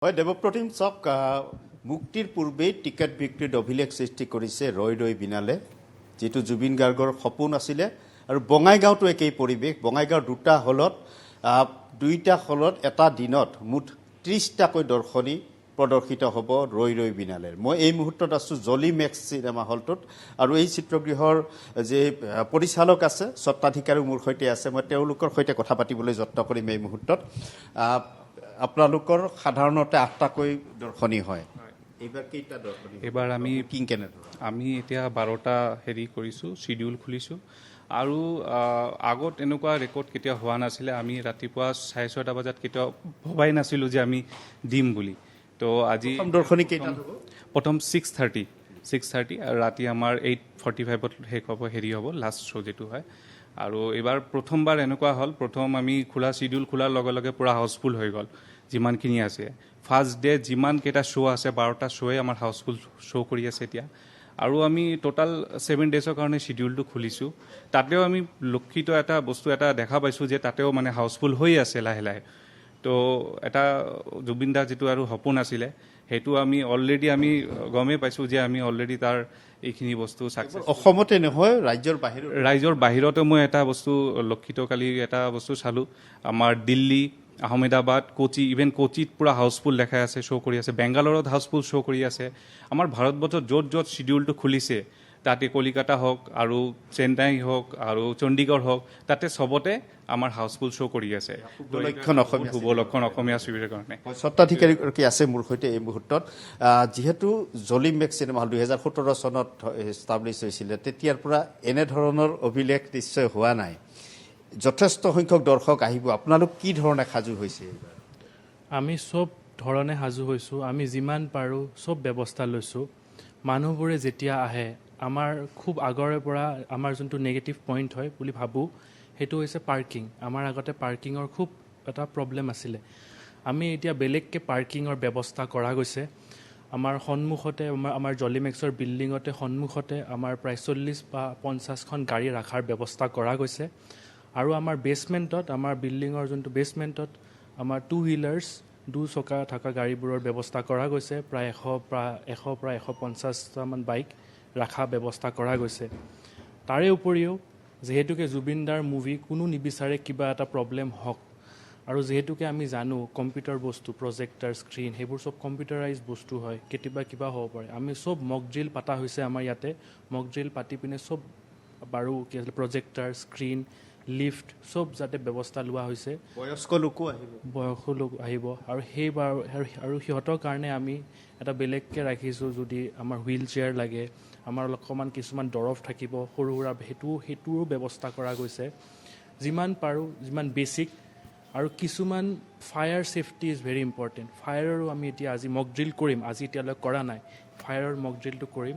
হয় দেৱপ্ৰতিম চাওক মুক্তিৰ পূৰ্বেই টিকেট বিক্ৰীত অভিলেখ সৃষ্টি কৰিছে ৰৈ ৰৈ বিনালে যিটো জুবিন গাৰ্গৰ সপোন আছিলে আৰু বঙাইগাঁওতো একেই পৰিৱেশ বঙাইগাঁৱৰ দুটা হলত এটা দিনত মুঠ 30টাকৈ দৰ্শনী প্ৰদৰ্শিত হ'ব ৰৈ ৰৈ বিনালে মই এই মুহূৰ্তত আছোঁ জলি মেক্স চিনেমা হলটোত আৰু এই চিত্ৰগৃহৰ যে পৰিচালক আছে স্বত্বাধিকাৰী মোৰ সৈতে আছে মই তেওঁলোকৰ সৈতে কথা পাতিবলৈ যত্ন কৰিম এই মুহূৰ্তত আপোনালোকৰ সাধাৰণতে 8টাকৈ দৰ্শনী হয় এইবাৰ কেইটা দৰ্শনী এবাৰ আমি এতিয়া 12টা হেৰি কৰিছোঁ শিডিউল খুলিছোঁ আৰু আগত এনেকুৱা ৰেকৰ্ড কেতিয়া হোৱা নাছিলে আমি ৰাতিপুৱা 6:30 বজাত কেতিয়াও ভবাই নাছিলোঁ যে আমি দিম বুলি তো আজি দৰ্শনী কেইটা হ'ব প্ৰথম 6:30 আৰু ৰাতি আমাৰ 8:45ত শেষ হ'ব হেৰি হ'ব লাষ্ট শ্ব' যিটো হয় আৰু এইবাৰ প্ৰথমবাৰ এনেকুৱা হ'ল প্ৰথম আমি খোলা শিডিউল খোলাৰ লগে লগে পূৰা হাউচফুল হৈ গ'ল যিমানখিনি আছে ফাৰ্ষ্ট ডে যিমানকেইটা শ্ব' আছে 12টা শ্ব'য়ে আমাৰ হাউচফুল শ্ব' কৰি আছে এতিয়া আৰু আমি টোটাল 7 ডেজৰ কাৰণে শিডিউলটো খুলিছোঁ তাতেও আমি লক্ষিত এটা বস্তু এটা দেখা পাইছোঁ যে তাতেও মানে হাউচফুল হৈ আছে লাহে লাহে তো এটা জুবিন দাৰ যিটো আৰু সপোন আছিলে সেইটো আমি অলৰেডি আমি গমেই পাইছোঁ যে আমি অলৰেডি তাৰ এইখিনি বস্তু ছাকচেছ অসমতে নহয় ৰাজ্যৰ বাহিৰতো মই এটা বস্তু লক্ষিত কালি এটা বস্তু চালোঁ আমাৰ দিল্লী আহমেদাবাদ কোচি ইভেন কোচিত পূৰা হাউচফুল দেখাই আছে শ্ব' কৰি আছে বেংগালোৰত হাউচফুল শ্ব' কৰি আছে আমাৰ ভাৰতবৰ্ষত য'ত শিডিউলটো খুলিছে তাতে কলিকাতা হওক আৰু চেন্নাই হওক আৰু চণ্ডীগড় হওক তাতে চবতে আমাৰ হাউচফুল শ্ব' কৰি আছে শুভলক্ষণ অসমীয়া ছবিৰ কাৰণে স্বত্বাধিকাৰী আছে মোৰ সৈতে এই মুহূৰ্তত যিহেতু জলি মেক্স চিনেমা হল 2017 চনত এষ্টাব্লিছ হৈছিলে তেতিয়াৰ পৰা এনেধৰণৰ অভিলেখ নিশ্চয় হোৱা নাই যথেষ্ট সংখ্যক দৰ্শক আহিব আপোনালোক কি ধৰণে সাজু হৈছে আমি সব ধৰণে সাজু হৈছোঁ আমি যিমান পাৰোঁ সব ব্যৱস্থা লৈছোঁ মানুহবোৰে যেতিয়া আহে আমাৰ খুব আগৰে পৰা আমাৰ যোনটো নেগেটিভ পইণ্ট হয় বুলি ভাবোঁ সেইটো হৈছে পাৰ্কিং আমাৰ আগতে পাৰ্কিঙৰ খুব এটা প্ৰব্লেম আছিলে আমি এতিয়া বেলেগকৈ পাৰ্কিঙৰ ব্যৱস্থা কৰা গৈছে আমাৰ সন্মুখতে আমাৰ জলিমেক্সৰ বিল্ডিঙতে সন্মুখতে আমাৰ প্ৰায় 40 বা 50খন গাড়ী ৰখাৰ ব্যৱস্থা কৰা গৈছে আৰু আমাৰ বেছমেণ্টত আমাৰ বিল্ডিঙৰ যোনটো বেছমেণ্টত আমাৰ 2 হুইলাৰ্ছ 2 চকা থকা গাড়ীবোৰৰ ব্যৱস্থা কৰা গৈছে প্ৰায় 100 পৰা 150টামান বাইক ৰখা ব্যৱস্থা কৰা গৈছে তাৰে উপৰিও যিহেতুকে জুবিন দাৰ মুভি কোনো নিবিচাৰে কিবা এটা প্ৰব্লেম হওক আৰু যিহেতুকে আমি জানো কম্পিউটাৰ বস্তু প্ৰজেক্টাৰ স্ক্ৰীন সেইবোৰ চব কম্পিউটাৰাইজ বস্তু হয় কেতিয়াবা কিবা হ'ব পাৰে আমি চব মক ড্ৰিল পাতা হৈছে আমাৰ ইয়াতে মক ড্ৰিল পাতি পিনে চব বাৰু কি আছিলে প্ৰজেক্টাৰ স্ক্ৰীন লিফ্ট চব যাতে ব্যৱস্থা লোৱা হৈছে বয়স্ক লোকো আহিব আৰু সেইবাৰ আৰু সিহঁতৰ কাৰণে আমি এটা বেলেগকৈ ৰাখিছোঁ যদি আমাৰ হুইল চেয়াৰ লাগে আমাৰ অকণমান কিছুমান দৰৱ থাকিব সৰু সুৰা সেইটোৰো ব্যৱস্থা কৰা গৈছে যিমান পাৰোঁ যিমান বেছিক আৰু কিছুমান fire safety is very important ফায়াৰৰো আমি এতিয়া আজি মক ড্ৰিল কৰিম আজি এতিয়ালৈ কৰা নাই ফায়াৰৰ মক ড্ৰিলটো কৰিম